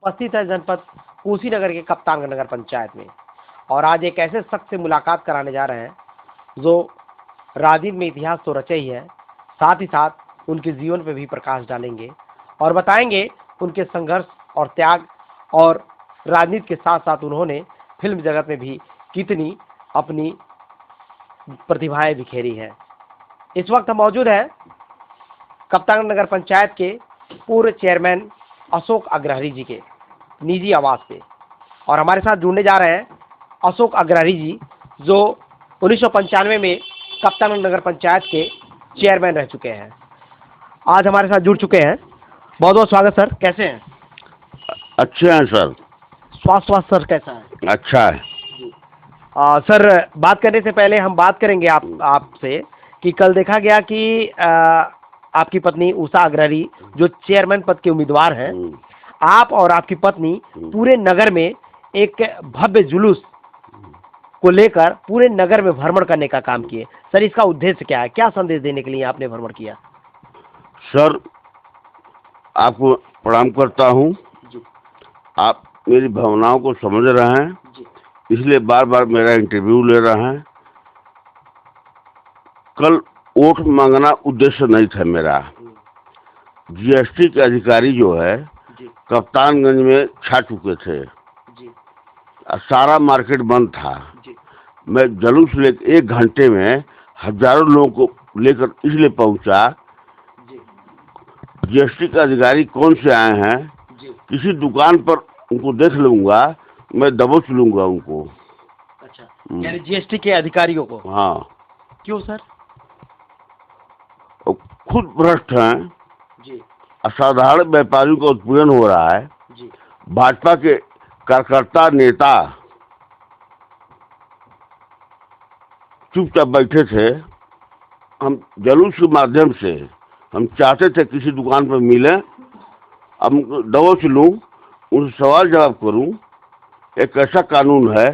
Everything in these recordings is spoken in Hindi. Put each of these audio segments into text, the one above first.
उपस्थित है जनपद कुशीनगर के कप्तानगंज नगर पंचायत में। और आज एक ऐसे शख्स से मुलाकात कराने जा रहे हैं जो राजनीति में इतिहास तो रचे ही है, साथ ही साथ उनके जीवन पे भी प्रकाश डालेंगे और बताएंगे उनके संघर्ष और त्याग, और राजनीति के साथ साथ उन्होंने फिल्म जगत में भी कितनी अपनी प्रतिभाएं बिखेरी हैं। इस वक्त हम मौजूद है कप्तानगंज नगर पंचायत के पूर्व चेयरमैन अशोक अग्रहरी जी के निजी आवास पे, और हमारे साथ जुड़ने जा रहे हैं अशोक अग्रहरी जी, जो 1995 में कप्तानगंज नगर पंचायत के चेयरमैन रह चुके हैं। आज हमारे साथ जुड़ चुके हैं। बहुत बहुत स्वागत सर, कैसे हैं? अच्छे हैं सर। स्वास्थ्य सर कैसा है? अच्छा है। सर, बात करने से पहले हम बात करेंगे आपसे कि कल देखा गया कि आपकी पत्नी उषा अग्रहरी जो चेयरमैन पद के उम्मीदवार हैं, आप और आपकी पत्नी पूरे नगर में एक भव्य जुलूस को लेकर पूरे नगर में भ्रमण करने का काम किए। सर, इसका उद्देश्य क्या है? क्या संदेश देने के लिए आपने भ्रमण किया? सर, आपको प्रणाम करता हूँ। आप मेरी भावनाओं को समझ रहे हैं, इसलिए बार बार मेरा इंटरव्यू ले रहे हैं। कल वोट मांगना उद्देश्य नहीं था मेरा। जीएसटी के अधिकारी जो है कप्तानगंज में छा चुके थे, सारा मार्केट बंद था। मैं जुलूस ले 1 घंटे में हजारों लोगों को लेकर इसलिए पहुंचा। जीएसटी के अधिकारी कौन से आए हैं, किसी दुकान पर उनको देख लूंगा, मैं दबोच लूंगा उनको। अच्छा, यानी जीएसटी के अधिकारियों को? हाँ। क्यों सर? खुद भ्रष्ट हैं जी। असाधारण व्यापारियों का उत्पीड़न हो रहा है जी। भाजपा के कार्यकर्ता नेता चुपचाप बैठे थे। हम जुलूस के माध्यम से हम चाहते थे किसी दुकान पर मिले, अब दबोच लूं, उनसे सवाल जवाब करूं। एक ऐसा कानून है,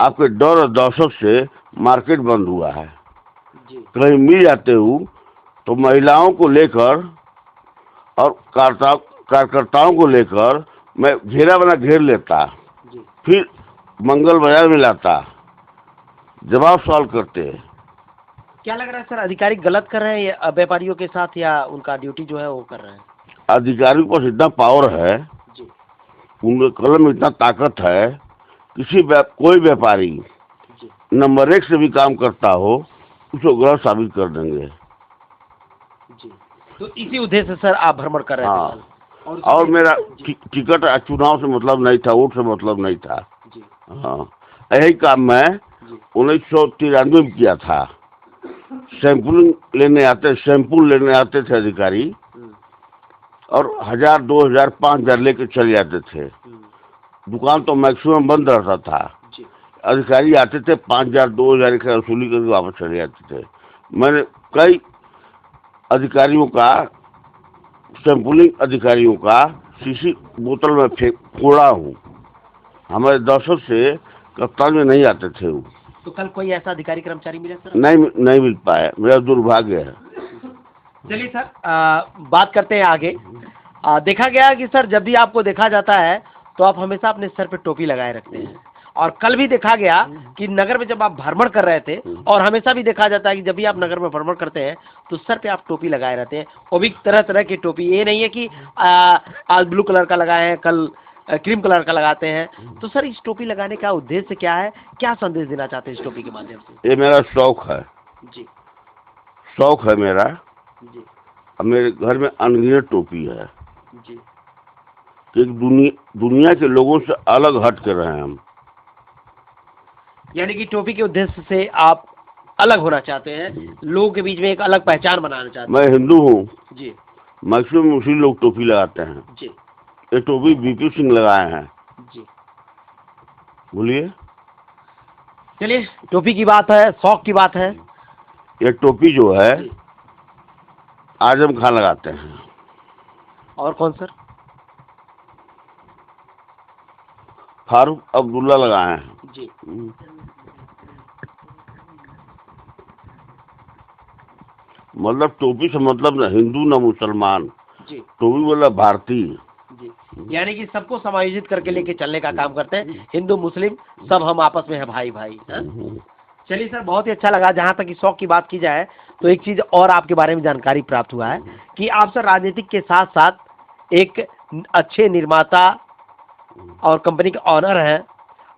आपके डर और दहशत से मार्केट बंद हुआ है। कहीं मिल जाते हूँ तो महिलाओं को लेकर और कार्यकर्ताओं को लेकर मैं घेरा बना घेर लेता, फिर मंगल बाजार में लाता, जवाब सवाल करते। क्या लग रहा है सर, अधिकारी गलत कर रहे हैं या व्यापारियों के साथ, या उनका ड्यूटी जो है वो कर रहे हैं? अधिकारियों के पास इतना पावर है, उनके कलम में इतना ताकत है, कोई व्यापारी नंबर 1 से भी काम करता हो उसको गलत साबित कर देंगे। जी। तो इसी उद्देश्य से सर आप भ्रमण कर रहे थे? हाँ। और मेरा टिकट चुनाव से मतलब नहीं था, वोट से मतलब नहीं था। हाँ, यही काम मैं 1993 में किया था। सैंपल लेने आते थे अधिकारी, और 1000, 2000, 5000 लेके चले जाते थे। दुकान तो मैक्सिमम बंद रहता था। अधिकारी आते थे, 5000, 2000 की वसूली करके वापस चले जाते थे। मैंने कई अधिकारियों का, सैंपलिंग अधिकारियों का शीशी बोतल में फोड़ा हूँ। हमारे दहशत से कप्तान में नहीं आते थे वो। तो कल कोई ऐसा अधिकारी कर्मचारी मिले सर? नहीं मिल पाया, मेरा दुर्भाग्य है। चलिए सर, बात करते हैं आगे। देखा गया कि सर जब भी आपको देखा जाता है तो आप हमेशा अपने सर पे टोपी लगाए रखते हैं, और कल भी देखा गया कि नगर में जब आप भ्रमण कर रहे थे, और हमेशा भी देखा जाता है कि जब भी आप नगर में भ्रमण करते हैं तो सर पे आप टोपी लगाए रहते हैं, वो भी तरह तरह की टोपी। ये नहीं है कि आज ब्लू कलर का लगाए हैं, कल क्रीम कलर का लगाते हैं। तो सर, इस टोपी लगाने का उद्देश्य क्या है? क्या संदेश देना चाहते हैं इस टोपी के माध्यम से? ये मेरा शौक है। जी। शौक है मेरा। जी। अब मेरे घर में अनगिनत टोपी है। जी। एक दुनिया के लोगों से अलग हट कर रहे हैं हम। यानी कि टोपी के उद्देश्य से आप अलग होना चाहते हैं, लोगों के बीच में एक अलग पहचान बनाना चाहते हैं। मैं हिंदू हूँ जी। मैक्सिमम मुस्लिम लोग टोपी लगाते हैं। जी। ये टोपी बीपी सिंह लगाए हैं। जी। बोलिए। चलिए, टोपी की बात है, शौक की बात है। ये टोपी जो है आजम खान लगाते हैं। और कौन सर? फारूक अब्दुल्ला लगाए हैं। जी। मतलब टोपी से मतलब न हिंदू न मुसलमान। जी। टोपी बोला भारतीय। जी। यानी कि सबको समायोजित करके लेके चलने का काम करते हैं। हिंदू मुस्लिम सब हम आपस में है भाई भाई। चलिए सर, बहुत ही अच्छा लगा। जहाँ तक कि शौक की बात की जाए तो एक चीज और आपके बारे में जानकारी प्राप्त हुआ है कि आप सर राजनीतिक के साथ साथ एक अच्छे निर्माता और कंपनी के ऑनर हैं,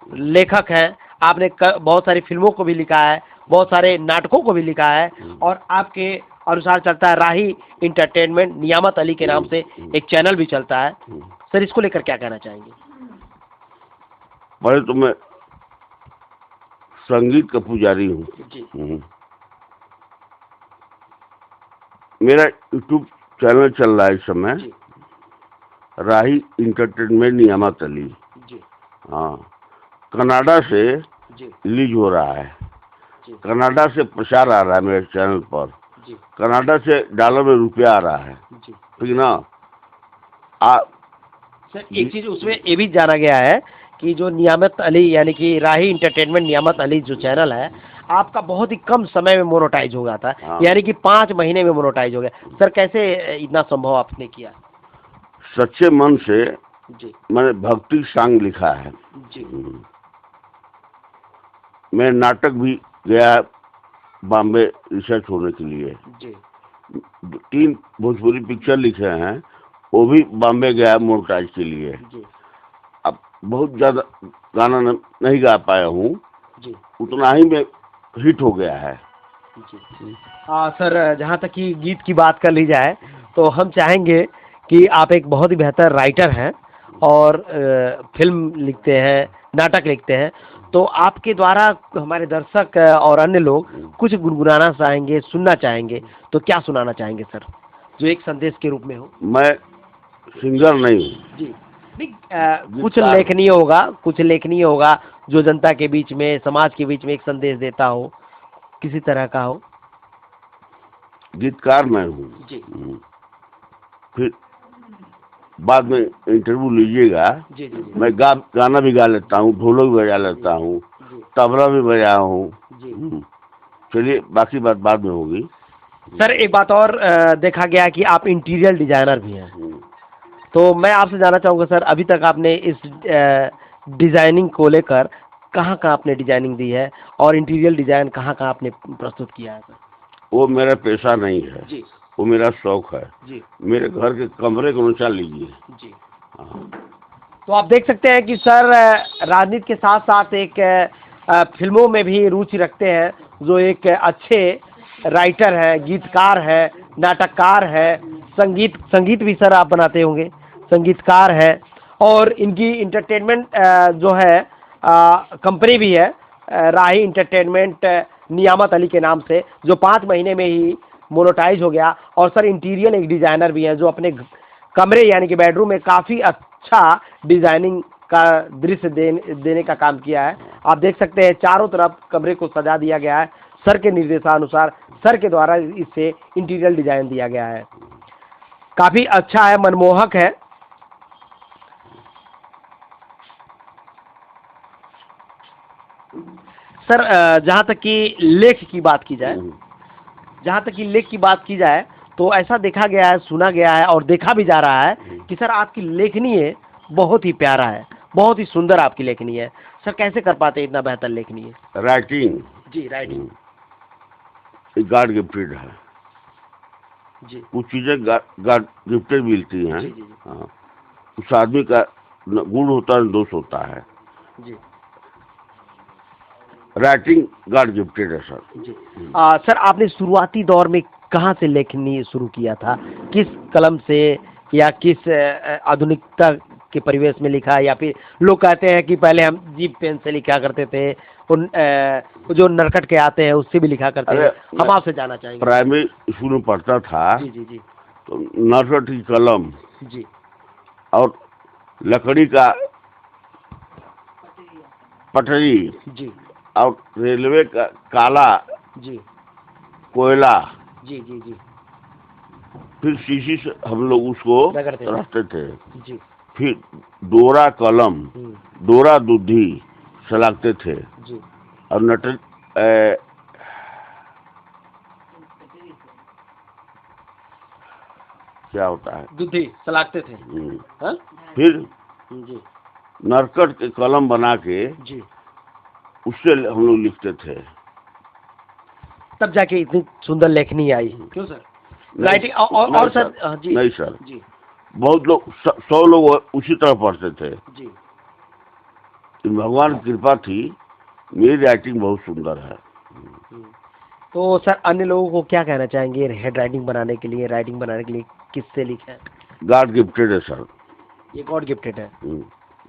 लेखक हैं। आपने बहुत सारी फिल्मों को भी लिखा है, बहुत सारे नाटकों को भी लिखा है, और आपके अनुसार चलता है राही इंटरटेनमेंट, नियामत अली के नाम से एक चैनल भी चलता है। सर इसको लेकर क्या कहना चाहेंगे? पहले तो मैं संगीत का पुजारी हूँ। मेरा यूट्यूब चैनल चल रहा है इस समय, राही इंटरटेनमेंट नियामत अली। हाँ, कनाडा से रिलीज हो रहा है, कनाडा से प्रचार आ रहा है मेरे चैनल पर, कनाडा से डॉलर में रुपया आ रहा है, ठीक ना। सर एक चीज उसमें ये भी जाना गया है कि जो नियामत अली यानी कि राही इंटरटेनमेंट नियामत अली जो चैनल है आपका बहुत ही कम समय में मोनेटाइज हो गया था। यानी कि 5 महीने में मोनेटाइज हो गया। सर कैसे इतना संभव आपने किया? सच्चे मन से मैंने भक्ति सॉन्ग लिखा है जी। मैं नाटक भी गया बॉम्बे रिसर्च होने के लिए जी। 3 भोजपुरी पिक्चर लिखे हैं, वो भी बॉम्बे गया मोनेटाइज के लिए जी। अब बहुत ज़्यादा गाना नहीं गा पाया हूँ जी, उतना ही में हिट हो गया है जी। सर जहाँ तक कि गीत की बात कर ली जाए तो हम चाहेंगे कि आप एक बहुत ही बेहतर राइटर हैं और फिल्म लिखते हैं, नाटक लिखते हैं, तो आपके द्वारा हमारे दर्शक और अन्य लोग कुछ गुनगुनाना चाहेंगे, सुनना चाहेंगे, तो क्या सुनाना चाहेंगे सर, जो एक संदेश के रूप में हो? मैं सिंगर नहीं हूँ जी, नहीं कुछ लेखनीय होगा, कुछ लेखनीय होगा जो जनता के बीच में, समाज के बीच में एक संदेश देता हो, किसी तरह का हो। गीतकार मैं हूँ जी। फिर बाद में इंटरव्यू लीजिएगा जी, जी, जी। मैं गाना भी गा लेता हूँ, ढोलक भी बजा लेता हूँ, तबला भी बजाया हूँ। चलिए बाकी बात बाद में होगी। सर एक बात और देखा गया कि आप इंटीरियर डिजाइनर भी हैं, तो मैं आपसे जानना चाहूँगा सर, अभी तक आपने इस डिजाइनिंग को लेकर कहाँ कहाँ आपने डिजाइनिंग दी है और इंटीरियर डिजाइन कहाँ कहाँ आपने प्रस्तुत किया है सर? वो मेरा पेशा नहीं है जी, वो मेरा शौक है जी। मेरे घर के कमरे को ऊंचा लीजिए जी। तो आप देख सकते हैं कि सर राजनीति के साथ साथ एक फिल्मों में भी रुचि रखते हैं, जो एक अच्छे राइटर है, गीतकार है, नाटककार है, संगीत भी सर आप बनाते होंगे, संगीतकार है, और इनकी इंटरटेनमेंट जो है कंपनी भी है, राही इंटरटेनमेंट नियामत अली के नाम से, जो 5 महीने में ही मोनेटाइज हो गया। और सर इंटीरियर एक डिजाइनर भी हैं, जो अपने कमरे यानी कि बेडरूम में काफ़ी अच्छा डिजाइनिंग का दृश्य देने का काम किया है। आप देख सकते हैं चारों तरफ कमरे को सजा दिया गया है, सर के निर्देशानुसार, सर के द्वारा इससे इंटीरियर डिजाइन दिया गया है, काफ़ी अच्छा है, मनमोहक है। सर जहाँ तक कि लेख की बात की जाए, तो ऐसा देखा गया है, सुना गया है और देखा भी जा रहा है कि सर आपकी लेखनी है बहुत ही प्यारा है, बहुत ही सुंदर आपकी लेखनी है। सर कैसे कर पाते हैं इतना बेहतर लेखनी है? राइटिंग जी, राइटिंग गॉड गिफ्टेड है जी। कुछ चीजें गॉड गिफ्टेड मिलती हैं। हाँ, उस आदमी का गुण होता है, दोष होता है जी। राइटिंग गॉड गिफ्टेड है सर जी। सर आपने शुरुआती दौर में कहाँ से लेखनी शुरू किया था, किस कलम से या किस आधुनिकता के परिवेश में लिखा, या फिर लोग कहते हैं कि पहले हम जीप पेन से लिखा करते थे, उन जो नरकट के आते हैं उससे भी लिखा करते हैं, हम आपसे जानना चाहेंगे। प्राइमरी स्कूल में पढ़ता था जी जी जी, तो नरकट की कलम जी और लकड़ी का पटरी जी और रेलवे का काला जी कोयला जी जी जी, फिर शीशी से हम लोग उसको रखते थे जी। फिर डोरा कलम, डोरा दूधी सलागते थे जी। और क्या होता है, दुधी सलाखते थे। हाँ? फिर जी नरकट के कलम बना के जी। उससे हम लोग लिखते थे। तब जाके इतनी सुंदर लेखनी आई। क्यों सर? राइटिंग और नहीं सर जी नहीं सर, जी बहुत लोग 100 लोग उसी तरह पढ़ते थे। जी। भगवान की कृपा थी, मेरी राइटिंग बहुत सुंदर है। तो सर अन्य लोगों को क्या कहना चाहेंगे हेड राइटिंग बनाने के लिए, राइटिंग बनाने के लिए किससे लिखा है? गॉड गिफ्टेड है सर, ये गॉड गिफ्टेड है।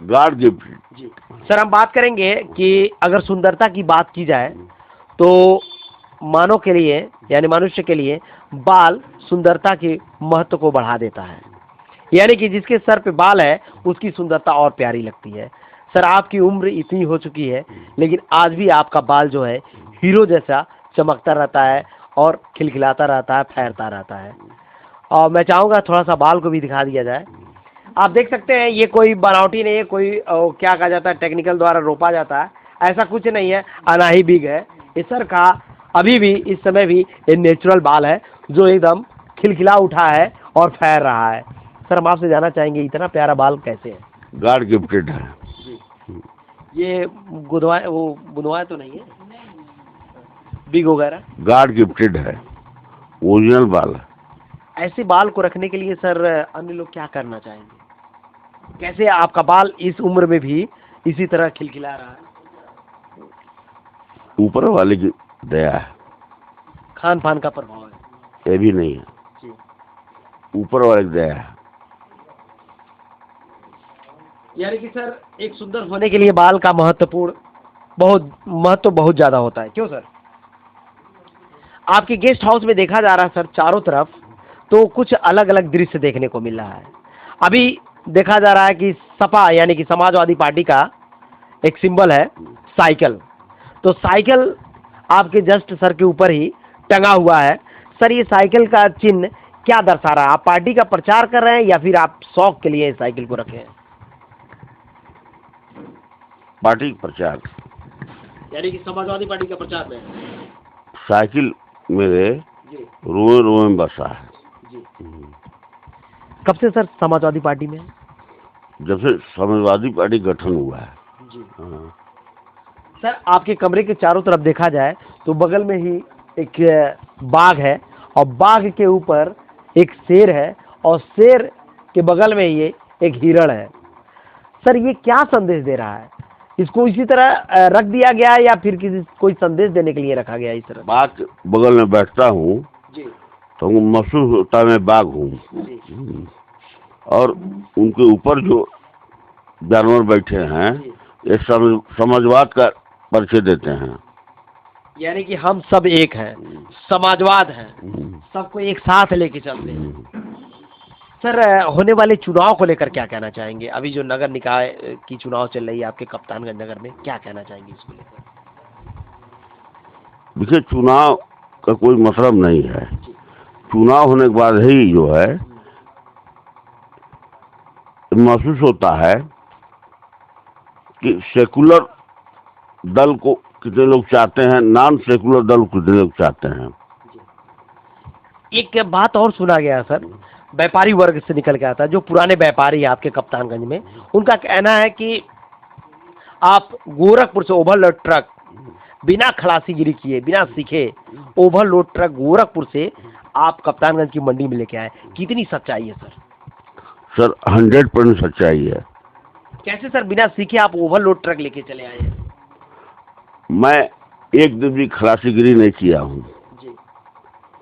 God gifted. जी सर, हम बात करेंगे कि अगर सुंदरता की बात की जाए तो मानव के लिए यानी मनुष्य के लिए बाल सुंदरता के महत्व को बढ़ा देता है। यानी कि जिसके सर पे बाल है उसकी सुंदरता और प्यारी लगती है। सर आपकी उम्र इतनी हो चुकी है लेकिन आज भी आपका बाल जो है हीरो जैसा चमकता रहता है और खिलखिलाता रहता है, फैलता रहता है। और मैं चाहूँगा थोड़ा सा बाल को भी दिखा दिया जाए। आप देख सकते हैं ये कोई बनावटी नहीं है, कोई क्या कहा जाता है टेक्निकल द्वारा रोपा जाता है, ऐसा कुछ नहीं है, अनाही बिग है। इस सर का अभी भी इस समय भी ये नेचुरल बाल है जो एकदम खिलखिला उठा है और फैल रहा है। सर हम आपसे जानना चाहेंगे इतना प्यारा बाल कैसे है? गॉड गिफ्टेड है। ये बुधवाए तो नहीं है बिग वगैरह? गॉड गिफ्टेड है, ओरिजिनल बाल है। ऐसे बाल को रखने के लिए सर अन्य लोग क्या करना चाहेंगे? कैसे आपका बाल इस उम्र में भी इसी तरह खिलखिला रहा है? ऊपर वाले की दया है, खान पान का प्रभाव है। ये भी नहीं है, जी। ऊपर वाले की दया है। यानी कि सर एक सुंदर होने के लिए बाल का महत्व बहुत ज्यादा होता है। क्यों सर? आपके गेस्ट हाउस में देखा जा रहा है सर चारों तरफ तो कुछ अलग अलग दृश्य देखने को मिल रहा है। अभी देखा जा रहा है कि सपा यानी कि समाजवादी पार्टी का एक सिंबल है साइकिल। तो साइकिल आपके जस्ट सर के ऊपर ही टंगा हुआ है। सर ये साइकिल का चिन्ह क्या दर्शा रहा है? आप पार्टी का प्रचार कर रहे हैं या फिर आप शौक के लिए इस साइकिल को रखे हैं? पार्टी का प्रचार, यानी कि समाजवादी पार्टी का प्रचार में साइकिल मेरे जी रोए रोए में बसा है। जी। कब से सर समाजवादी पार्टी में? जब से समाजवादी पार्टी गठन हुआ है। जी। हाँ। सर आपके कमरे के चारों तरफ देखा जाए तो बगल में ही एक बाग है और बाग के ऊपर एक शेर है और शेर के बगल में ही एक हिरण है। सर ये क्या संदेश दे रहा है? इसको इसी तरह रख दिया गया है या फिर किसी कोई संदेश देने के लिए रखा गया है इस तरह? बाग के बगल में बैठता हूँ तो महसूस होता है मैं बाघ हूँ। और उनके ऊपर जो जानवर बैठे हैं ये समाजवाद का परिचय देते हैं। यानी कि हम सब एक हैं, समाजवाद है, सबको एक साथ लेके चलते हैं। सर होने वाले चुनाव को लेकर क्या कहना चाहेंगे? अभी जो नगर निकाय की चुनाव चल रही है आपके कप्तानगंज नगर में, क्या कहना चाहेंगे इसको लेकर? देखिए चुनाव का कोई मतलब नहीं है, चुनाव होने के बाद ही जो है महसूस होता है कि सेकुलर दल को कितने लोग चाहते हैं, नॉन सेकुलर दल को कितने लोग चाहते हैं। एक बात और सुना गया सर, व्यापारी वर्ग से निकल के आता है, जो पुराने व्यापारी हैं आपके कप्तानगंज में, उनका कहना है कि आप गोरखपुर से ओवरलोड ट्रक बिना खलासीगिरी किए, बिना सीखे ओवरलोड ट्रक गोरखपुर से आप कप्तानगंज की मंडी में लेके आए। कितनी सच्चाई है सर? सर 100% सच्चाई है। कैसे सर बिना सीखे आप ओवरलोड ट्रक लेके चले आए हैं? मैं एक दिन भी खलासीगिरी नहीं किया हूँ।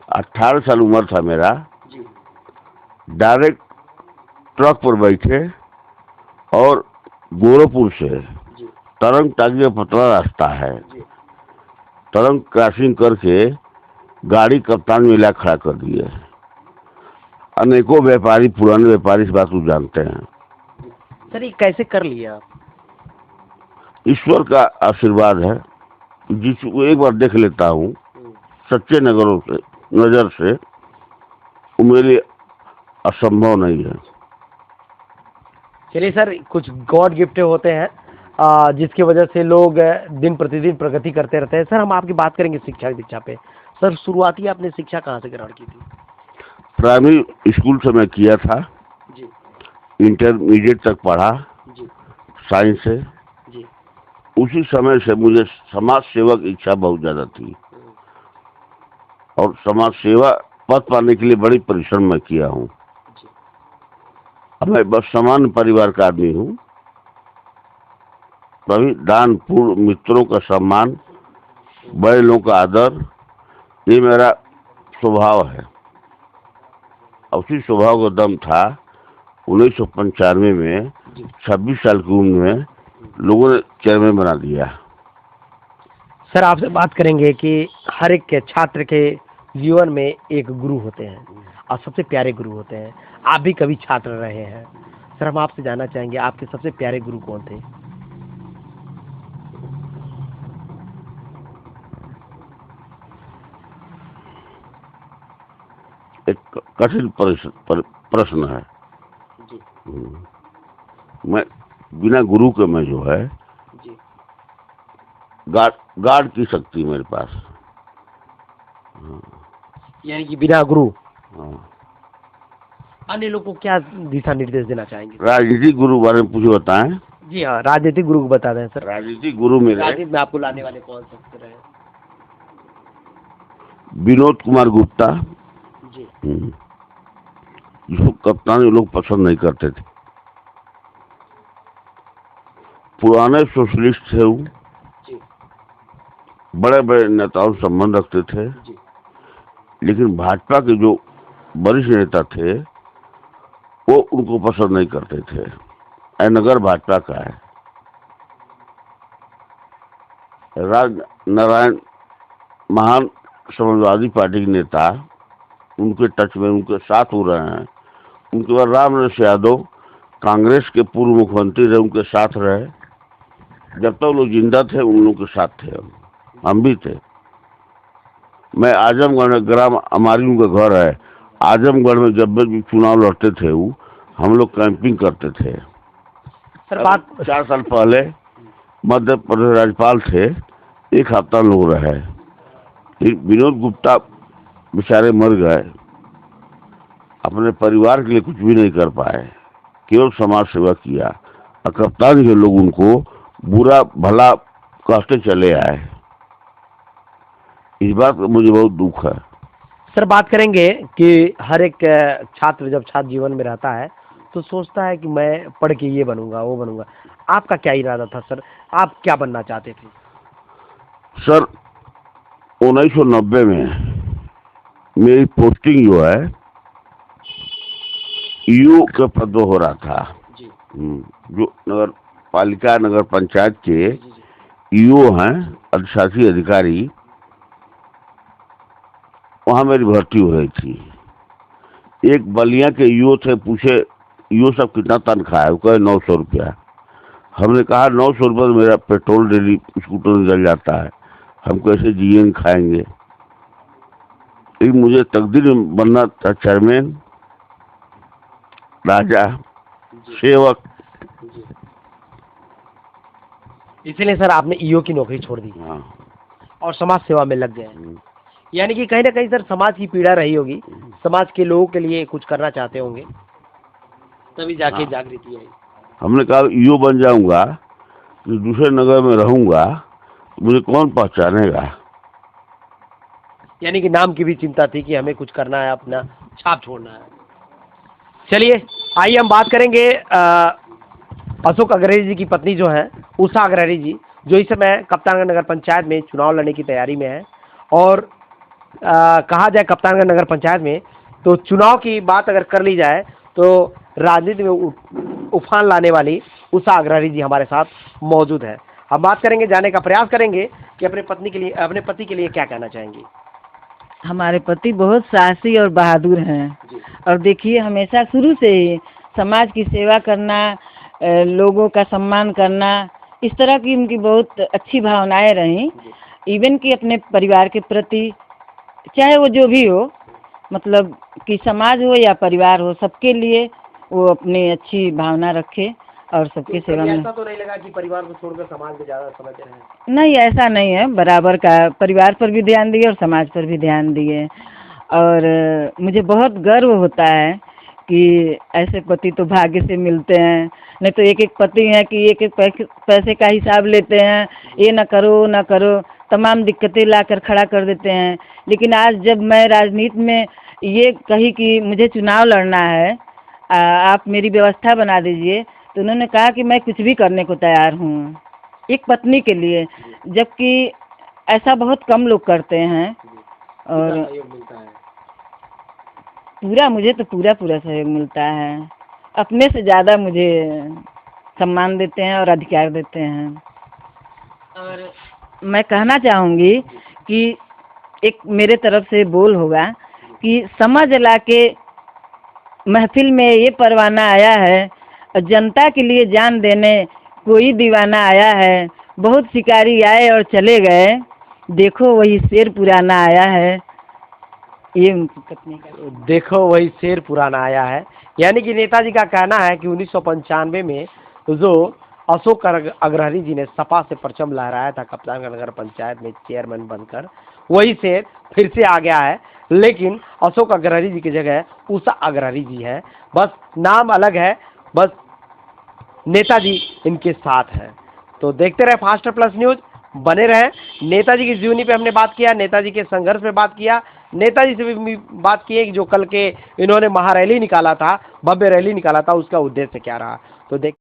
18 साल उम्र था मेरा, डायरेक्ट ट्रक पर बैठे और गोरखपुर से तरंग तागी का पतला रास्ता है, तरंग क्रॉसिंग करके गाड़ी कप्तान में ला खड़ा कर दिए। अनेकों व्यापारी, पुराने व्यापारी इस बात को जानते हैं। सर ये कैसे कर लिया आप? ईश्वर का आशीर्वाद है, जिसको एक बार देख लेता हूँ सच्चे नजर से वो मेरे लिए असंभव नहीं है। चलिए सर, कुछ गॉड गिफ्ट होते हैं जिसकी वजह से लोग दिन प्रतिदिन प्रगति करते रहते हैं। सर हम आपकी बात करेंगे शिक्षा दीक्षा पे। सर शुरुआती आपने शिक्षा कहाँ से ग्रहण की थी? प्राइमरी स्कूल से मैं किया था, जी इंटरमीडिएट तक पढ़ा जी साइंस से। जी। उसी समय से मुझे समाज सेवा की इच्छा बहुत ज्यादा थी और समाज सेवा पद पाने के लिए बड़ी परिश्रम मैं किया हूँ। जी अब मैं बस सामान्य परिवार का आदमी हूँ, तभी दान पुण्य, मित्रों का सम्मान, बड़े लोगों का आदर, ये मेरा स्वभाव है। उसी स्वभाव का दम था 1995 में, 26 साल की उम्र में लोगों ने चेयरमैन बना दिया। सर, आपसे बात करेंगे कि हर एक के छात्र के जीवन में एक गुरु होते हैं और सबसे प्यारे गुरु होते हैं। आप भी कभी छात्र रहे हैं। सर, हम आपसे जानना चाहेंगे आपके सबसे प्यारे गुरु कौन थे? एक कठिन प्रश्न है। जी मैं बिना गुरु के मैं जो है जी गार्ड की शक्ति मेरे पास। यानी कि बिना गुरु हाँ। अन्य लोगों को क्या दिशा निर्देश देना चाहेंगे? राजनीतिक गुरु बारे में कुछ बताएं। जी हाँ, राजनीतिक गुरु को बता दें सर। राजनीतिक गुरु मेरे राजनीति में आपको लाने वाले कौन सकते रहे? विनोद कुमार गुप्ता, जी जिसको कप्तान लोग पसंद नहीं करते थे। पुराने सोशलिस्ट थे वो, जी बड़े बड़े नेताओं से संबंध रखते थे, जी लेकिन भाजपा के जो वरिष्ठ नेता थे वो उनको पसंद नहीं करते थे। नगर भाजपा का है। राज नारायण, महान समाजवादी पार्टी के नेता, उनके टच में, उनके साथ हो रहे हैं। उनके बाद रामनरेश यादव, कांग्रेस के पूर्व मुख्यमंत्री रहे, उनके साथ रहे। जब तक लोग जिंदा थे उन लोगों के साथ थे, हम भी थे। मैं आजमगढ़ में, ग्राम हमारी उनका घर है आजमगढ़ में, जब भी चुनाव लड़ते थे वो, हम लोग कैंपिंग करते थे। सर, बात 4 साल पहले मध्य प्रदेश राज्यपाल थे, 1 हफ्ता लोग रहे। विनोद गुप्ता बेचारे मर गए, अपने परिवार के लिए कुछ भी नहीं कर पाए, केवल समाज सेवा किया। और कप्तान के लोग उनको बुरा भला कहते चले आए। इस बात का मुझे बहुत दुख है। सर, बात करेंगे कि हर एक छात्र जब छात्र जीवन में रहता है तो सोचता है कि मैं पढ़ के ये बनूंगा वो बनूंगा। आपका क्या इरादा था सर? आप क्या बनना चाहते थे? सर, 1990 में मेरी पोस्टिंग जो है ईओ के पद पर हो रहा था। जी जो नगर पालिका, नगर पंचायत के जी जी ईओ हैं, अधिशासी अधिकारी, वहां मेरी भर्ती हो रही थी। एक बलिया के ईओ थे, पूछे ईओ सब कितना तनख्वाह है? वो कहे 900 रुपया। हमने कहा 900 रुपये तो मेरा पेट्रोल डेली स्कूटर में जल जाता है, हम कैसे जिएंगे खाएंगे? लेकिन मुझे तकदीर में बनना था चेयरमैन, राजा, सेवक। इसलिए सर आपने ईओ की नौकरी छोड़ दी हाँ। और समाज सेवा में लग गए। यानी कि कहीं ना कहीं सर समाज की पीड़ा रही होगी, समाज के लोगों के लिए कुछ करना चाहते होंगे, तभी जाके हाँ। जागृति आई। हमने कहा ईओ बन जाऊंगा, दूसरे नगर में रहूंगा, मुझे कौन पहचानेगा? यानी कि नाम की भी चिंता थी कि हमें कुछ करना है, अपना छाप छोड़ना है। चलिए, आइए हम बात करेंगे अशोक अग्रहरि जी की पत्नी जो है उषा अग्रहरि जी, जो इस समय कप्तानगंज नगर पंचायत में चुनाव लड़ने की तैयारी में है। और कहा जाए कप्तानगंज नगर पंचायत में तो चुनाव की बात अगर कर ली जाए तो राजनीति में उफान लाने वाली उषा अग्रहरि जी हमारे साथ मौजूद है। हम बात करेंगे, जाने का प्रयास करेंगे कि अपने पति के लिए क्या कहना चाहेंगी। हमारे पति बहुत साहसी और बहादुर हैं। और देखिए, हमेशा शुरू से ही समाज की सेवा करना, लोगों का सम्मान करना, इस तरह की उनकी बहुत अच्छी भावनाएं रहीं। इवन कि अपने परिवार के प्रति, चाहे वो जो भी हो, मतलब कि समाज हो या परिवार हो, सबके लिए वो अपनी अच्छी भावना रखे और सबकी सेवा में। ऐसा तो नहीं लगा कि परिवार को छोड़कर समाज में ज़्यादा समय दे रहे हैं? नहीं, ऐसा नहीं है। बराबर का परिवार पर भी ध्यान दिए और समाज पर भी ध्यान दिए। और मुझे बहुत गर्व होता है कि ऐसे पति तो भाग्य से मिलते हैं। नहीं तो एक एक पति हैं कि एक एक पैसे का हिसाब लेते हैं, ये ना करो ना करो, तमाम दिक्कतें लाकर खड़ा कर देते हैं। लेकिन आज जब मैं राजनीति में ये कही कि मुझे चुनाव लड़ना है, आप मेरी व्यवस्था बना दीजिए, तो उन्होंने कहा कि मैं कुछ भी करने को तैयार हूँ एक पत्नी के लिए, जबकि ऐसा बहुत कम लोग करते हैं। और मुझे तो पूरा सहयोग मिलता है। अपने से ज़्यादा मुझे सम्मान देते हैं और अधिकार देते हैं। और मैं कहना चाहूँगी कि एक मेरे तरफ से बोल होगा कि समझ ला के महफिल में ये परवाना आया है और जनता के लिए जान देने कोई दीवाना आया है। बहुत शिकारी आए और चले गए, देखो वही शेर पुराना आया है। ये उनकी पत्नी का देखो वही शेर पुराना आया है। यानी कि नेताजी का कहना है कि 1995 में जो अशोक अग्रहरी जी ने सपा से परचम लहराया था कप्तानगंज नगर पंचायत में चेयरमैन बनकर, वही शेर फिर से आ गया है। लेकिन अशोक अग्रहरी जी की जगह उषा अग्रहरी जी है, बस नाम अलग है, बस नेताजी इनके साथ है। तो देखते रहे फास्टर प्लस न्यूज, बने रहे। नेताजी की जीवनी पे हमने बात किया, नेताजी के संघर्ष पे बात किया, नेताजी से भी बात की है कि जो कल के इन्होंने महारैली निकाला था, भव्य रैली निकाला था, उसका उद्देश्य क्या रहा। तो देख